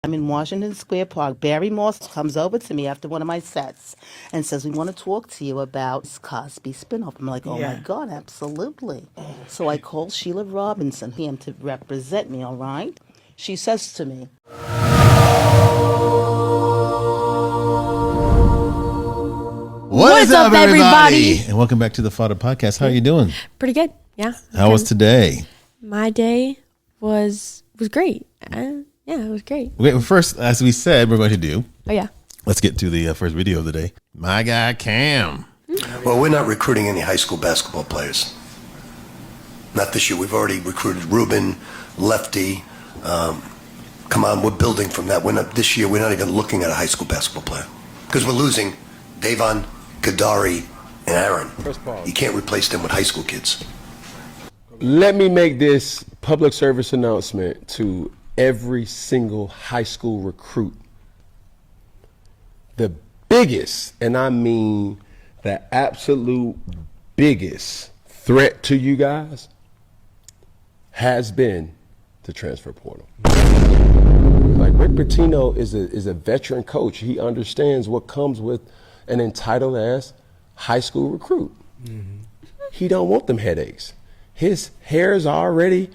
I'm in Washington Square Park. Barry Moss comes over to me after one of my sets and says, we want to talk to you about this Cosby spinoff. I'm like, oh my God, absolutely. So I called Sheila Robinson, him to represent me, all right? She says to me, What is up, everybody? And welcome back to the FAUGHTR podcast. How are you doing? Pretty good, yeah. How was today? My day was great. Yeah, it was great. Okay, well, first, as we said, we're going to do. Oh yeah. Let's get to the first video of the day. My guy Cam. Well, we're not recruiting any high school basketball players. Not this year. We've already recruited Ruben, Lefty. Come on, we're building from that. We're not this year. We're not even looking at a high school basketball player because we're losing Davon, Kadari, and Aaron. You can't replace them with high school kids. Let me make this public service announcement to every single high school recruit. The biggest, and I mean the absolute biggest threat to you guys has been the transfer portal. Like Rick Pitino is a veteran coach. He understands what comes with an entitled ass high school recruit. Mm-hmm. He don't want them headaches. His hair is already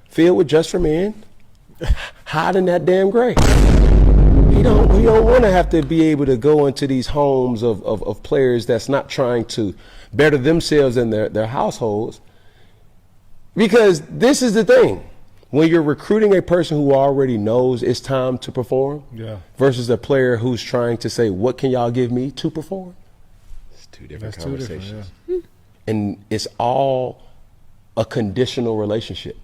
filled with just for men, hiding that damn gray. He don't want to have to be able to go into these homes of players that's not trying to better themselves and their households. Because this is the thing. When you're recruiting a person who already knows it's time to perform versus a player who's trying to say, what can y'all give me to perform? It's two different conversations. And it's all a conditional relationship.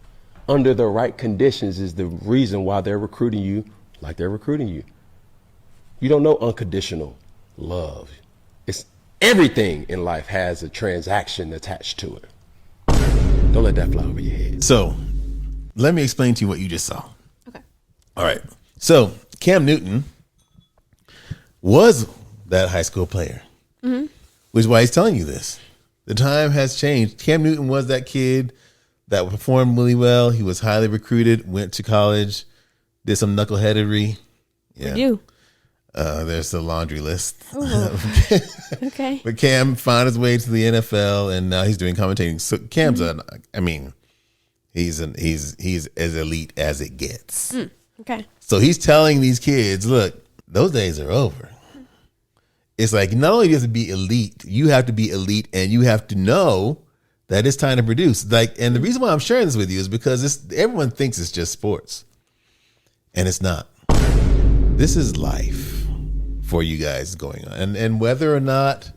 Under the right conditions is the reason why they're recruiting you like they're recruiting you. You don't know unconditional love. It's everything in life has a transaction attached to it. Don't let that fly over your head. So, let me explain to you what you just saw. Okay. All right. So, Cam Newton was that high school player, which is why he's telling you this. The time has changed. Cam Newton was that kid that performed really well. He was highly recruited, went to college, did some knuckleheadery. Yeah. You. There's the laundry list. Okay. But Cam found his way to the NFL, and now he's doing commentating. So Cam's he's as elite as it gets. Okay. So he's telling these kids, look, those days are over. It's like not only do you have to be elite, you have to be elite, and you have to know that it's time to produce. Like, and the reason why I'm sharing this with you is because everyone thinks it's just sports, and it's not. This is life for you guys going on, and whether or not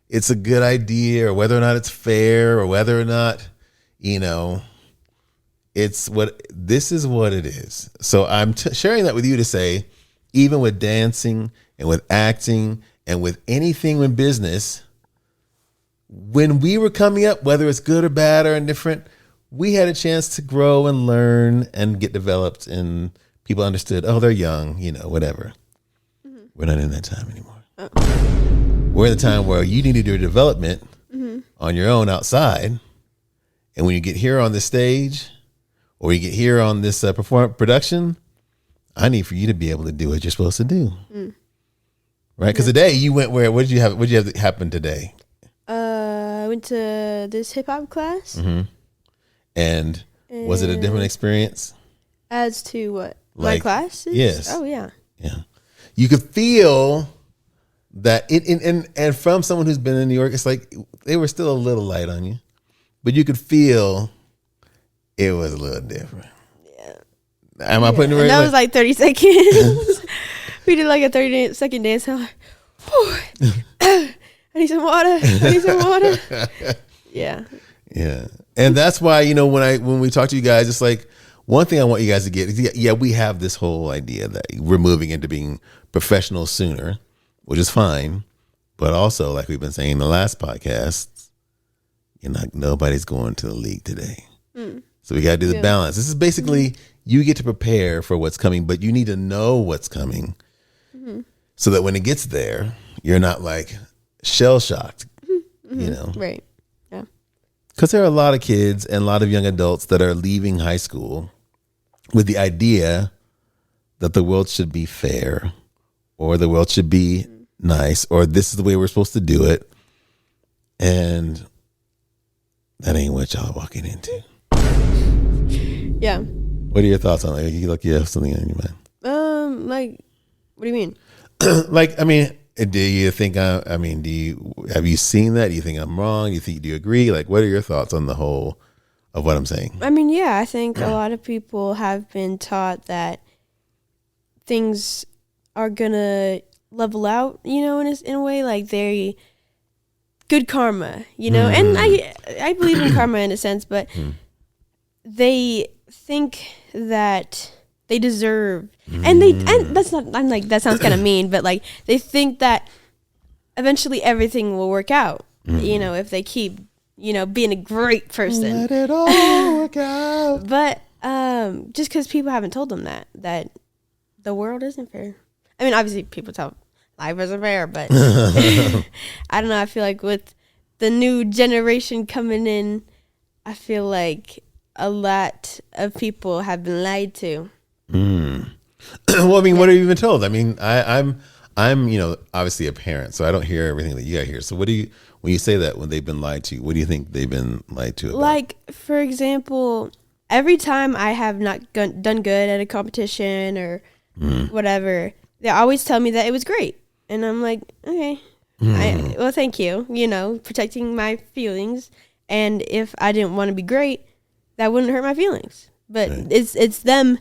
it's a good idea, or whether or not it's fair, or whether or not this is what it is. So I'm sharing that with you to say, even with dancing and with acting and with anything in business, when we were coming up, whether it's good or bad or indifferent, we had a chance to grow and learn and get developed, and people understood, oh, they're young, whatever. Mm-hmm. We're not in that time anymore. We're in the time where you need to do your development on your own outside. And when you get here on the stage, or you get here on this production, I need for you to be able to do what you're supposed to do. Right? Because today you went where? What did you have happen today? I went to this hip hop class. Mm-hmm. And was it a different experience? As to what? My classes? Yes. Oh yeah. Yeah. You could feel that and from someone who's been in New York, it's like they were still a little light on you. But you could feel it was a little different. Yeah. Am I putting it right? And that was like 30 seconds. We did like a 30-second dance. I'm like, I need some water. Yeah. Yeah. And that's why, when we talk to you guys, it's like, one thing I want you guys to get is, we have this whole idea that we're moving into being professional sooner, which is fine. But also, like we've been saying in the last podcast, nobody's going to the league today. So we got to do the balance. This is basically, you get to prepare for what's coming, but you need to know what's coming so that when it gets there, you're not like shell shocked, Right. Yeah. Because there are a lot of kids and a lot of young adults that are leaving high school with the idea that the world should be fair, or the world should be nice, or this is the way we're supposed to do it. And that ain't what y'all walking into. Yeah. What are your thoughts on that? You have something in your mind. Like, what do you mean? Like, I mean, do you think have you seen that? Do you think I'm wrong? Do you agree? Like, what are your thoughts on the whole of what I'm saying? I mean, yeah, I think a lot of people have been taught that things are gonna level out, in a way, like they're good karma, and I believe in karma in a sense, but they think that they deserve, and that's not, I'm like, that sounds kind of mean, but like they think that eventually everything will work out, if they keep, being a great person. Let it all work out. But just because people haven't told them that the world isn't fair. I mean, obviously people tell life isn't fair, but I don't know. I feel like with the new generation coming in, I feel like a lot of people have been lied to. Well, I mean, what have you been told? I mean, I'm obviously a parent, so I don't hear everything that you got here. So what do you, when you say that, when they've been lied to, what do you think they've been lied to about? Like, for example, every time I have not done good at a competition or whatever, they always tell me that it was great. And I'm like, okay, well, thank you, protecting my feelings. And if I didn't want to be great, that wouldn't hurt my feelings. But it's them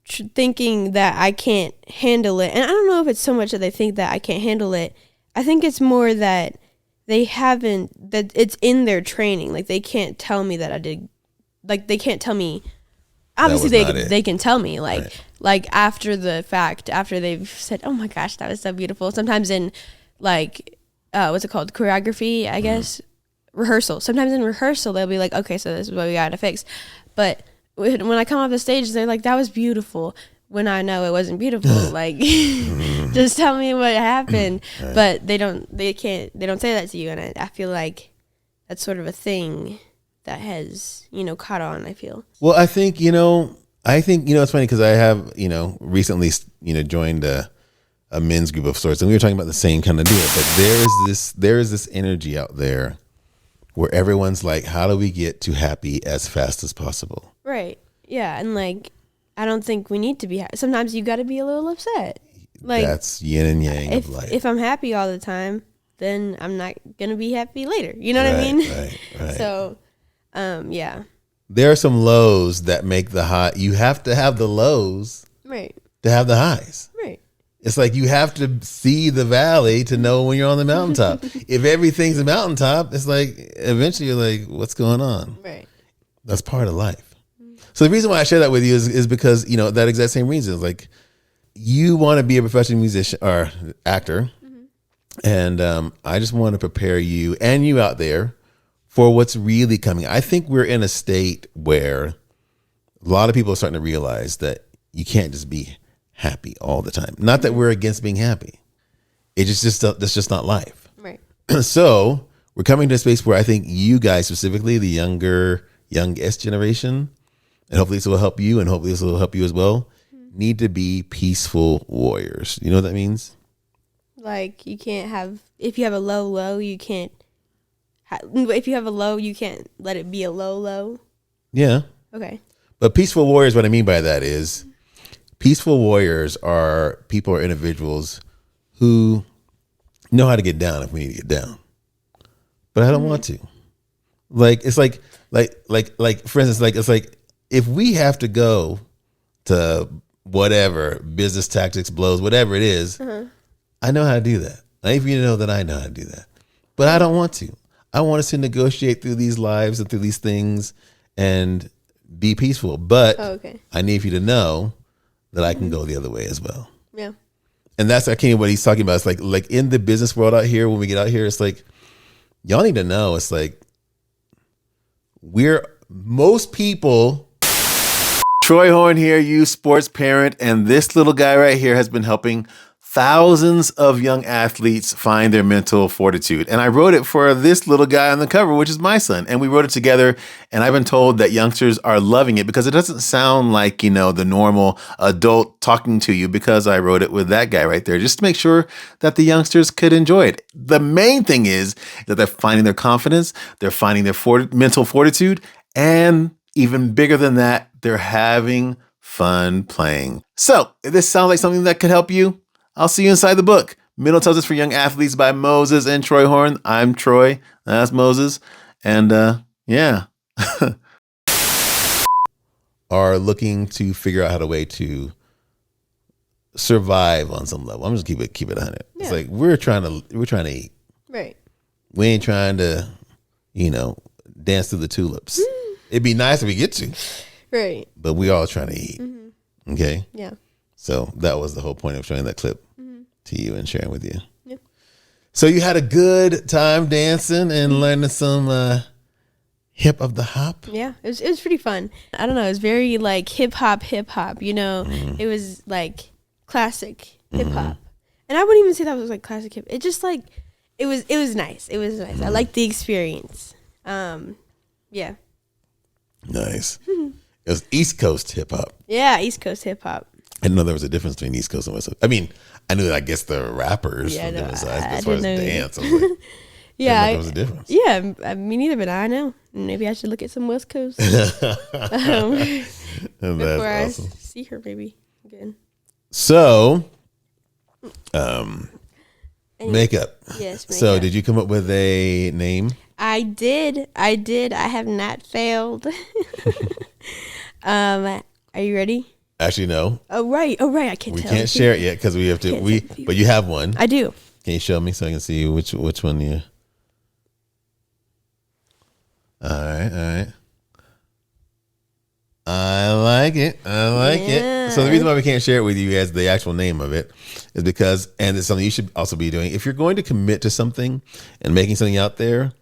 thinking that I can't handle it. And I don't know if it's so much that they think that I can't handle it. I think it's more that they haven't, that it's in their training. Like, they can't tell me that I did, like, they can't tell me. Obviously, they can tell me, like after the fact, after they've said, oh my gosh, that was so beautiful. Sometimes in, like, what's it called? Choreography, I guess. Rehearsal. Sometimes in rehearsal, they'll be like, okay, so this is what we got to fix. But when I come off the stage, they're like, that was beautiful. When I know it wasn't beautiful, like, just tell me what happened. But they don't say that to you. And I feel like that's sort of a thing that has, caught on, I feel. Well, I think, it's funny because I have, recently, joined a men's group of sorts, and we were talking about the same kind of deal. But there is this energy out there where everyone's like, how do we get to happy as fast as possible? Right. Yeah. And like, I don't think we need to be happy. Sometimes you got to be a little upset. Like, that's yin and yang of life. If I'm happy all the time, then I'm not going to be happy later. You know what I mean? Right. So, yeah. There are some lows that make the high. You have to have the lows to have the highs. Right. It's like you have to see the valley to know when you're on the mountaintop. If everything's a mountaintop, it's like eventually you're like, what's going on? Right. That's part of life. So the reason why I share that with you is because, that exact same reason. It's like you want to be a professional musician or actor. And I just want to prepare you and you out there for what's really coming. I think we're in a state where a lot of people are starting to realize that you can't just be happy all the time. Not that we're against being happy. It's just that's just not life. Right. So we're coming to a space where I think you guys, specifically the youngest generation, and hopefully this will help you, and hopefully this will help you as well, need to be peaceful warriors. You know what that means? Like, you can't have, if you have a low, you can't, if you have a low, you can't let it be a low. Yeah. Okay. But peaceful warriors, what I mean by that is, peaceful warriors are people or individuals who know how to get down if we need to get down. But I don't want to. Like, it's like for instance, like, it's like if we have to go to whatever, business tactics, blows, whatever it is, I know how to do that. I need you to know that I know how to do that. But I don't want to. I want us to negotiate through these lives and through these things and be peaceful. But I need you to know that I can go the other way as well. Yeah. And that's kind of what he's talking about. It's like in the business world out here, when we get out here, it's like, y'all need to know, it's like, most people, Troy Horn here, you sports parent, and this little guy right here has been helping thousands of young athletes find their mental fortitude. And I wrote it for this little guy on the cover, which is my son. And we wrote it together. And I've been told that youngsters are loving it because it doesn't sound like, the normal adult talking to you, because I wrote it with that guy right there, just to make sure that the youngsters could enjoy it. The main thing is that they're finding their confidence, they're finding their mental fortitude, and even bigger than that, they're having fun playing. So if this sounds like something that could help you, I'll see you inside the book. Mental Intelligence for Young Athletes by Moses and Troy Horn. I'm Troy. That's Moses. And yeah. Are looking to figure out how to way to survive on some level. I'm just keep it 100. Yeah. It's like we're trying to eat. Right. We ain't trying to, dance through the tulips. It'd be nice if we get to. Right. But we all trying to eat. Mm-hmm. Okay? Yeah. So that was the whole point of showing that clip to you and sharing with you. Yeah. So you had a good time dancing and learning some hip of the hop? Yeah, it was pretty fun. I don't know, it was very like hip hop. It was like classic hip hop. And I wouldn't even say that was like classic hip. It just like it was nice. It was nice. I liked the experience. Yeah. Nice. It was East Coast hip hop. Yeah, East Coast hip hop. I didn't know there was a difference between East Coast and West Coast. I mean, I knew that I guess the rappers from different sides, but as far as dance, I was like, yeah, there was a difference. Yeah, me neither, but I know. Maybe I should look at some West Coast before I see her. Maybe again. So, makeup. Yes. Makeup. So, did you come up with a name? I did. I have not failed. Are you ready? Actually, no. Oh right. I can't. We can't share it yet because we have to. But you have one. I do. Can you show me so I can see which one you? All right. I like it. So the reason why we can't share it with you as the actual name of it is because, and it's something you should also be doing. If you're going to commit to something and making something out there,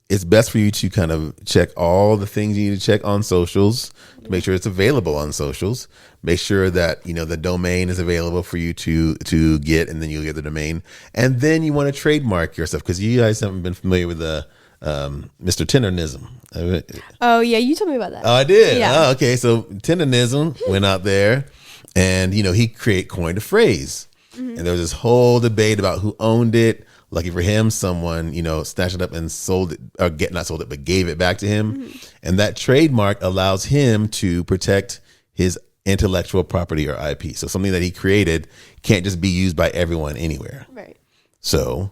it's best for you to kind of check all the things you need to check on socials to make sure it's available on socials. Make sure that, the domain is available for you to get, and then you'll get the domain. And then you want to trademark your stuff because you guys haven't been familiar with the Mr. Tendernism. Oh yeah, you told me about that. Oh, I did. Yeah. Oh, okay. So Tendernism went out there, and he coined a phrase, and there was this whole debate about who owned it. Lucky for him, someone snatched it up and sold it, or not sold it, but gave it back to him, and that trademark allows him to protect his intellectual property or IP. So something that he created can't just be used by everyone anywhere. Right. So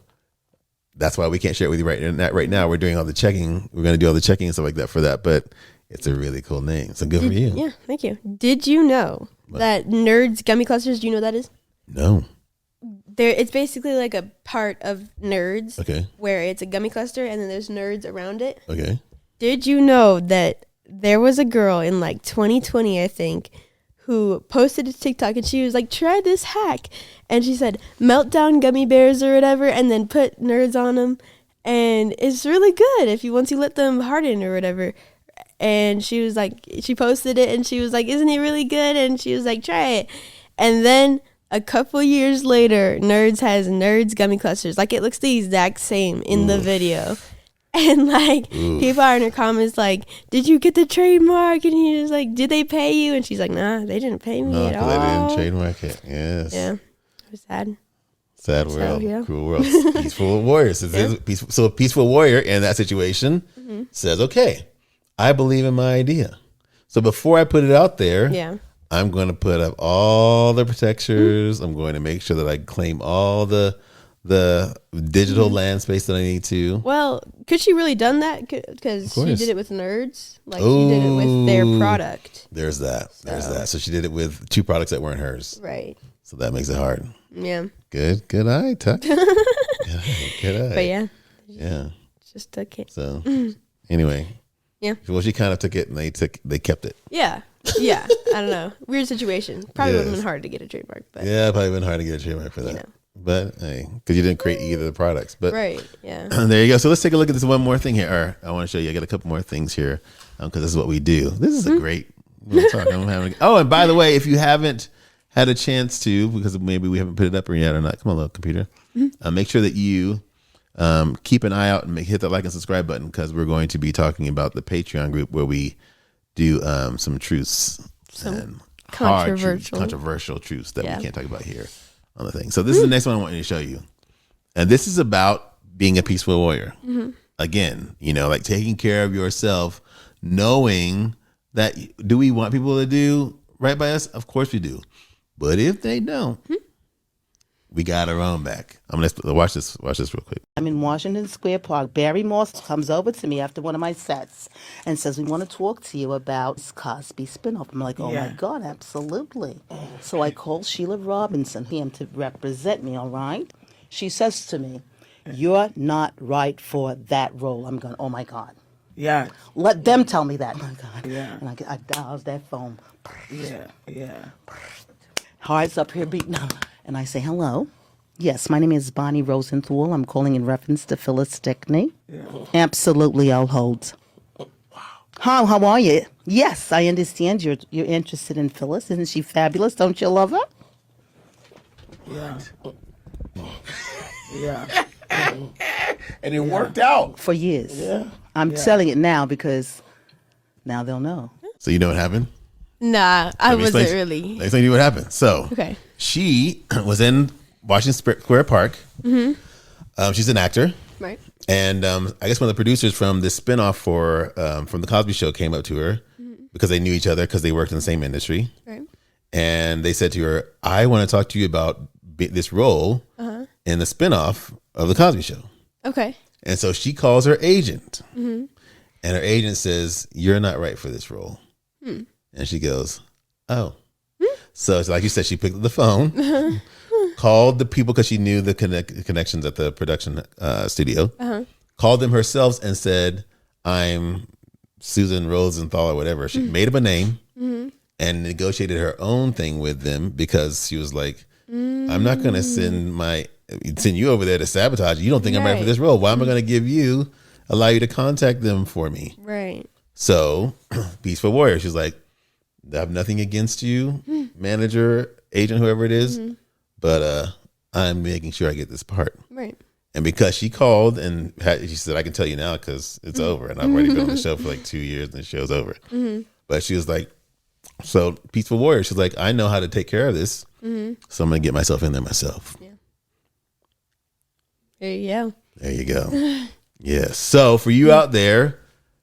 that's why we can't share it with you right now. We're doing all the checking. We're going to do all the checking and stuff like that for that. But it's a really cool name. So good for you. Yeah, thank you. Did you know that Nerds gummy clusters? Do you know what that is? No. It's basically like a part of Nerds. Okay. Where it's a gummy cluster and then there's nerds around it. Okay. Did you know that there was a girl in like 2020, I think, who posted a TikTok and she was like, try this hack. And she said, melt down gummy bears or whatever and then put nerds on them. And it's really good once you let them harden or whatever. And she was like, she posted it and she was like, isn't it really good? And she was like, try it. And then a couple years later, Nerds has Nerds gummy clusters. Like it looks the exact same in the video. And like people are in her comments like, did you get the trademark? And he was like, did they pay you? And she's like, nah, they didn't pay me at all. They didn't trademark it. Yes. Yeah. It was sad. Sad world. Yeah. Cruel world. Peaceful warriors. So a peaceful warrior in that situation says, okay, I believe in my idea. So before I put it out there, I'm going to put up all the protectors. I'm going to make sure that I claim all the digital land space that I need to. Well, could she really done that? Because she did it with Nerds. Like she did it with their product. There's that. So she did it with two products that weren't hers. Right. So that makes it hard. Yeah. Good eye, Tuck. Good eye. But yeah. Yeah. Just took it. So anyway. Yeah. Well, she kind of took it and they kept it. Yeah. Yeah. I don't know. Weird situation. Probably would have been hard to get a trademark. But yeah, probably been hard to get a trademark for that. But hey, because you didn't create either of the products. But right. Yeah. There you go. So let's take a look at this one more thing here. Or I want to show you. I got a couple more things here because this is what we do. This is a great talk. And by the way, if you haven't had a chance to, because maybe we haven't put it up yet or not. Come on, little computer. Make sure that you keep an eye out and hit that like and subscribe button, because we're going to be talking about the Patreon group where we do some truths, and controversial truths that we can't talk about here on the thing. So this is the next one I want you to show you. And this is about being a peaceful warrior. Again, like taking care of yourself, knowing that, do we want people to do right by us? Of course we do. But if they don't, we got our own back. I'm going to watch this real quick. I'm in Washington Square Park. Barry Moss comes over to me after one of my sets and says, we want to talk to you about this Cosby spinoff. I'm like, oh my God, absolutely. So I call Sheila Robinson, him to represent me, all right? She says to me, you're not right for that role. I'm going, oh my God. Yeah. Let them tell me that. Oh my God. Yeah. And I dials that phone. Yeah. Heart's up here beating up. And I say, hello. Yes, my name is Bonnie Rosenthal. I'm calling in reference to Phyllis Stickney. Yeah. Absolutely, I'll hold. How are you? Yes, I understand you're interested in Phyllis. Isn't she fabulous? Don't you love her? Yeah. Yeah. And it worked out. For years. Yeah. I'm telling it now because now they'll know. So you know what happened? Nah, I wasn't really. Let me explain to you what happened. So she was in Washington Square Park. She's an actor. Right. And I guess one of the producers from this spinoff from the Cosby Show came up to her because they knew each other because they worked in the same industry. Right. And they said to her, I want to talk to you about this role in the spinoff of the Cosby Show. Okay. And so she calls her agent. And her agent says, you're not right for this role. And she goes, oh. So it's like you said, she picked up the phone, called the people because she knew the connections at the production studio, called them herself and said, I'm Susan Rosenthal or whatever. She made up a name and negotiated her own thing with them because she was like, I'm not going to send you over there to sabotage you. You don't think I'm right for this role. Why am I going to allow you to contact them for me? Right. So, peaceful warrior. She's like, I have nothing against you, manager, agent, whoever it is, but I'm making sure I get this part. Right. And because she called and she said, I can tell you now because it's over. And I've already been on the show for like 2 years and the show's over. But she was like, so peaceful warrior. She's like, I know how to take care of this. So I'm going to get myself in there myself. Yeah. There you go. There you go. Yes. So for you out there,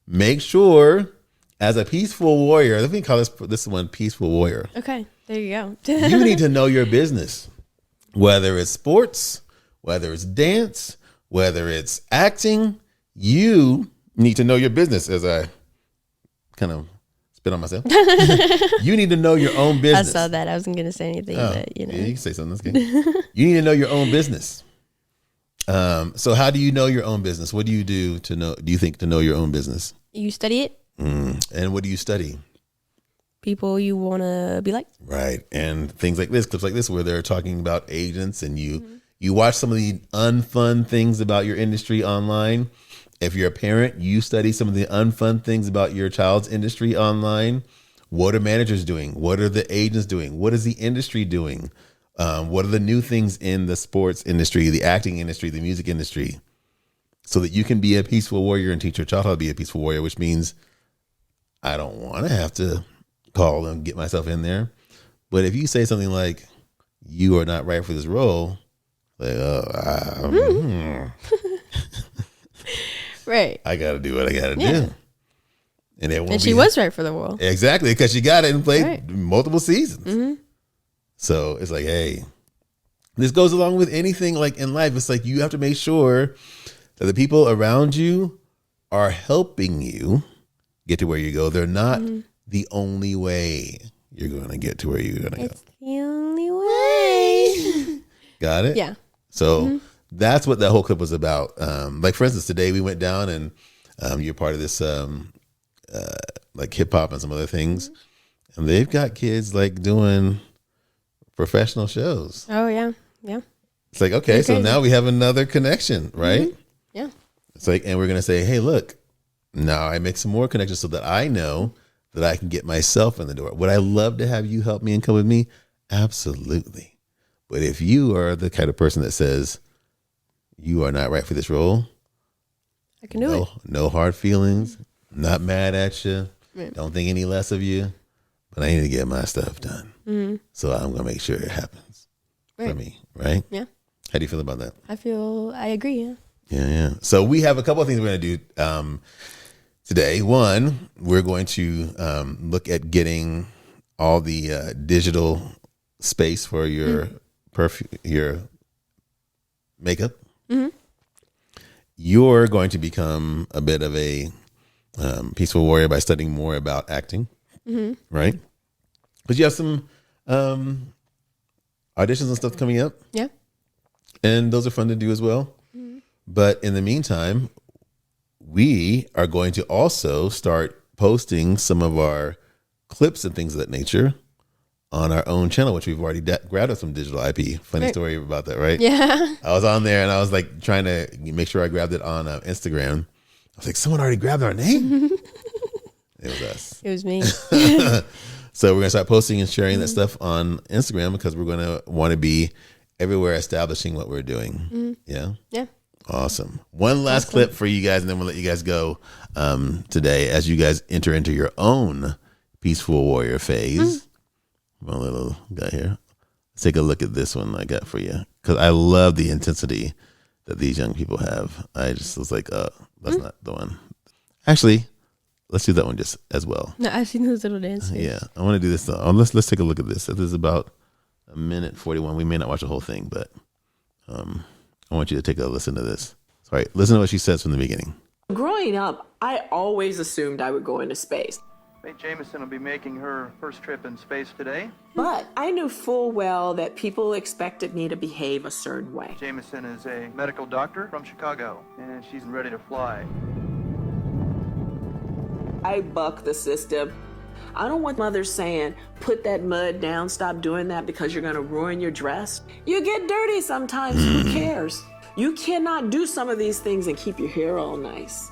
make sure as a peaceful warrior, let me call this one peaceful warrior. Okay. There you go. You need to know your business, whether it's sports, whether it's dance, whether it's acting. You need to know your business. As I kind of spit on myself, you need to know your own business. I saw that. I wasn't going to say anything, but Yeah, you can say something. That's good. You need to know your own business. So how do you know your own business? What do you do to know? Do you think to know your own business? You study it. And what do you study? People you want to be like. Right. And things like this, clips like this, where they're talking about agents and you watch some of the unfun things about your industry online. If you're a parent, you study some of the unfun things about your child's industry online. What are managers doing? What are the agents doing? What is the industry doing? What are the new things in the sports industry, the acting industry, the music industry? So that you can be a peaceful warrior and teach your child how to be a peaceful warrior, which means I don't want to have to call and get myself in there. But if you say something like, you are not right for this role, like, right. I got to do what I got to do. And she was right for the role. Exactly, because she got it and played multiple seasons. So it's like, hey, this goes along with anything like in life. It's like you have to make sure that the people around you are helping you get to where you go. They're not the only way you're going to get to where you're going to go. It's the only way. Got it? Yeah. So that's what that whole clip was about. Like, for instance, today we went down and you're part of this like hip hop and some other things. And they've got kids like doing professional shows. Oh, yeah. Yeah. It's like, okay, so now we have another connection, right? Yeah. It's like, and we're going to say, hey, look, now I make some more connections so that I know that I can get myself in the door. Would I love to have you help me and come with me? Absolutely. But if you are the kind of person that says you are not right for this role, I can do it. No hard feelings, not mad at you, Right. don't think any less of you, but I need to get my stuff done. So I'm going to make sure it happens for Right. me, right? Yeah. How do you feel about that? I agree. Yeah. Yeah. So we have a couple of things we're going to do today. One, we're going to look at getting all the digital space for your perfume, your makeup. You're going to become a bit of a peaceful warrior by studying more about acting, right? Because you have some auditions and stuff coming up, Yeah. and those are fun to do as well. But in the meantime, we are going to also start posting some of our clips and things of that nature on our own channel, which we've already grabbed us some digital IP. Funny story about that, right? Yeah. I was on there and I was like trying to make sure I grabbed it on Instagram. I was like, someone already grabbed our name? It was us. It was me. So we're going to start posting and sharing that stuff on Instagram because we're going to want to be everywhere establishing what we're doing. Yeah? Yeah. Awesome. One last clip for you guys, and then we'll let you guys go today as you guys enter into your own peaceful warrior phase. My little guy here. Let's take a look at this one I got for you because I love the intensity that these young people have. I just was like, that's not the one. Actually, let's do that one just as well. No, I've seen those little dances. Yeah, I want to do this. Let's take a look at this. This is about a minute 41. We may not watch the whole thing, but I want you to take a listen to this. Sorry, listen to what she says from the beginning. Growing up, I always assumed I would go into space. Mae Jemison will be making her first trip in space today. But I knew full well that people expected me to behave a certain way. Jemison is a medical doctor from Chicago, and she's ready to fly. I buck the system. I don't want mothers saying, put that mud down, stop doing that because you're going to ruin your dress. You get dirty sometimes, who cares? You cannot do some of these things and keep your hair all nice.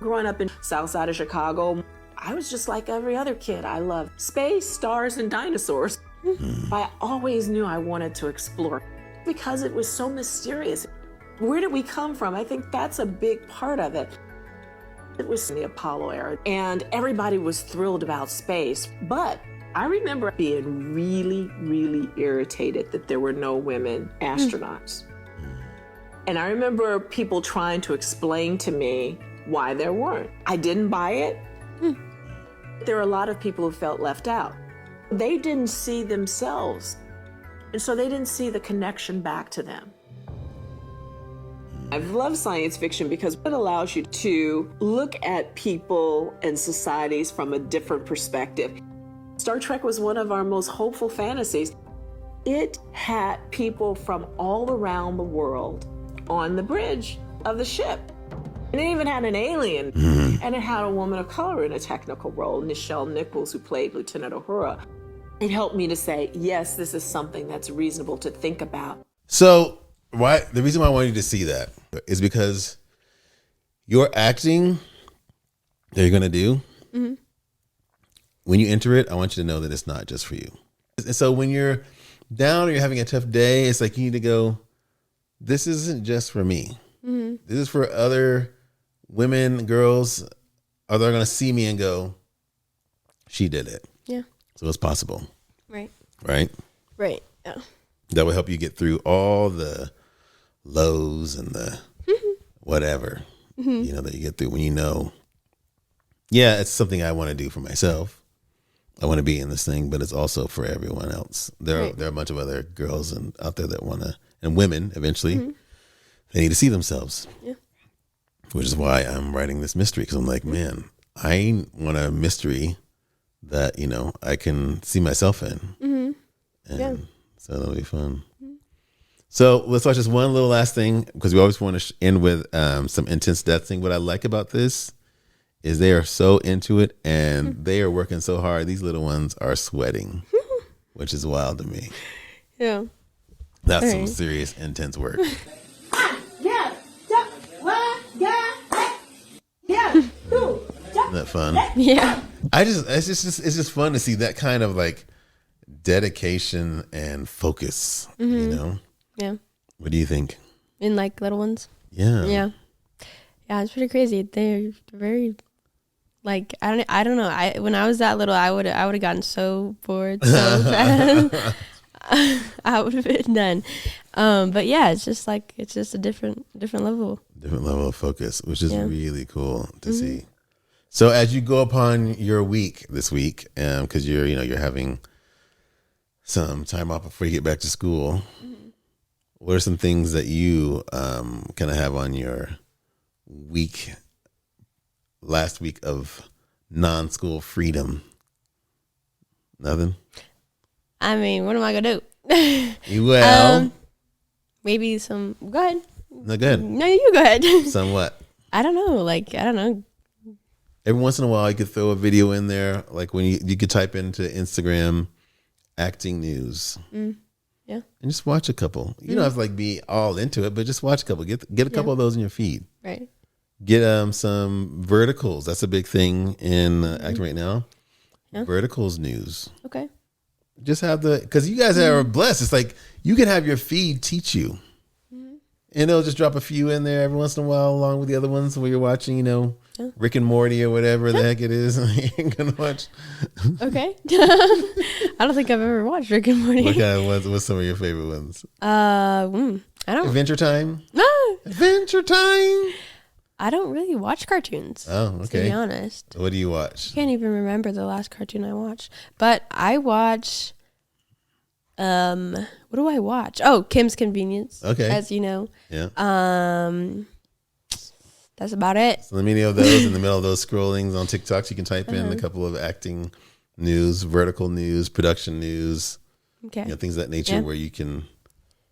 Growing up in south side of Chicago, I was just like every other kid. I loved space, stars, and dinosaurs. I always knew I wanted to explore because it was so mysterious. Where did we come from? I think that's a big part of it. It was in the Apollo era, and everybody was thrilled about space. But I remember being really, really irritated that there were no women astronauts. And I remember people trying to explain to me why there weren't. I didn't buy it. There are a lot of people who felt left out. They didn't see themselves, and so they didn't see the connection back to them. I love science fiction because it allows you to look at people and societies from a different perspective. Star Trek was one of our most hopeful fantasies. It had people from all around the world on the bridge of the ship. And it even had an alien, and it had a woman of color in a technical role, Nichelle Nichols, who played Lieutenant Uhura. It helped me to say, yes, this is something that's reasonable to think about. So the reason why I wanted you to see that is because your acting that you're going to do, when you enter it, I want you to know that it's not just for you. And so when you're down or you're having a tough day, it's like you need to go, this isn't just for me. This is for other women, girls, are they going to see me and go, she did it. Yeah. So it's possible. Right. Right? Right. Yeah. That will help you get through all the lows and the whatever, that you get through when you know, yeah, it's something I want to do for myself. I want to be in this thing, but it's also for everyone else. There are a bunch of other girls out there that want to, and women eventually, they need to see themselves. Yeah. Which is why I'm writing this mystery, because I'm like, man, I want a mystery that, I can see myself in. And so that'll be fun. So let's watch this one little last thing, because we always want to end with some intense death thing. What I like about this is they are so into it, and they are working so hard. These little ones are sweating, which is wild to me. Yeah. That's some serious, intense work. Isn't that fun? Yeah. It's just fun to see that kind of like dedication and focus. You know, Yeah. what do you think? In like little ones. Yeah, Yeah. Yeah, it's pretty crazy. They're very like I don't know. When I was that little, I would have gotten so bored so fast. I would have been done. But yeah, it's just a different level. different level of focus, which is really cool to see. So as you go upon your week this week, because you're having some time off before you get back to school, what are some things that you kind of have on your last week of non-school freedom? Nothing? I mean, what am I gonna do? You will. Maybe some. Go ahead. No, good. No, you go ahead. Somewhat. I don't know. Like I don't know. Every once in a while, you could throw a video in there, like when you could type into Instagram acting news. Yeah. And just watch a couple. You don't have to be all into it, but just watch a couple. Get a couple of those in your feed. Right. Get some verticals. That's a big thing in acting right now. Yeah. Verticals news. Okay. Just have because you guys are blessed. It's like you can have your feed teach you. And they'll just drop a few in there every once in a while along with the other ones where you're watching, Rick and Morty or whatever the heck it is. You ain't gonna watch. Okay. I don't think I've ever watched Rick and Morty. What kind of ones? What's some of your favorite ones? I don't. Adventure Time? No. Adventure Time? I don't really watch cartoons. Oh, okay. To be honest. What do you watch? I can't even remember the last cartoon I watched. But I watch what do I watch? Oh, Kim's Convenience. Okay. As you know. Yeah. That's about it. So let me know those in the middle of those scrollings on TikToks. You can type in a couple of acting news, vertical news, production news, Okay. things of that nature where you can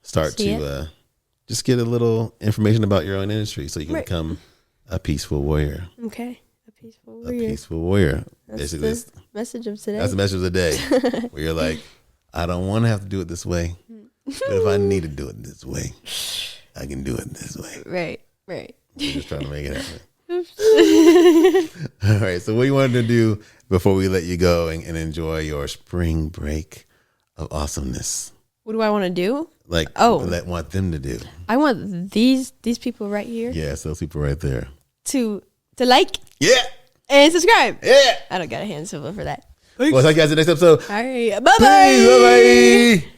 start See to just get a little information about your own industry so you can Right. become a peaceful warrior. Okay. A peaceful A warrior. peaceful warrior. That's Basically, the message of today. that's the message of the day where you're like, I don't want to have to do it this way, but if I need to do it this way, I can do it this way. Right. We're just trying to make it happen. All right. So what do you wanted to do before we let you go and enjoy your spring break of awesomeness? What do I want to do? Want them to do. I want these people right here Yes, those people right there. to like Yeah. and subscribe. Yeah. I don't got a hand symbol for that. Well, talk to you guys in the next episode. All right. Bye-bye. Peace. Bye-bye.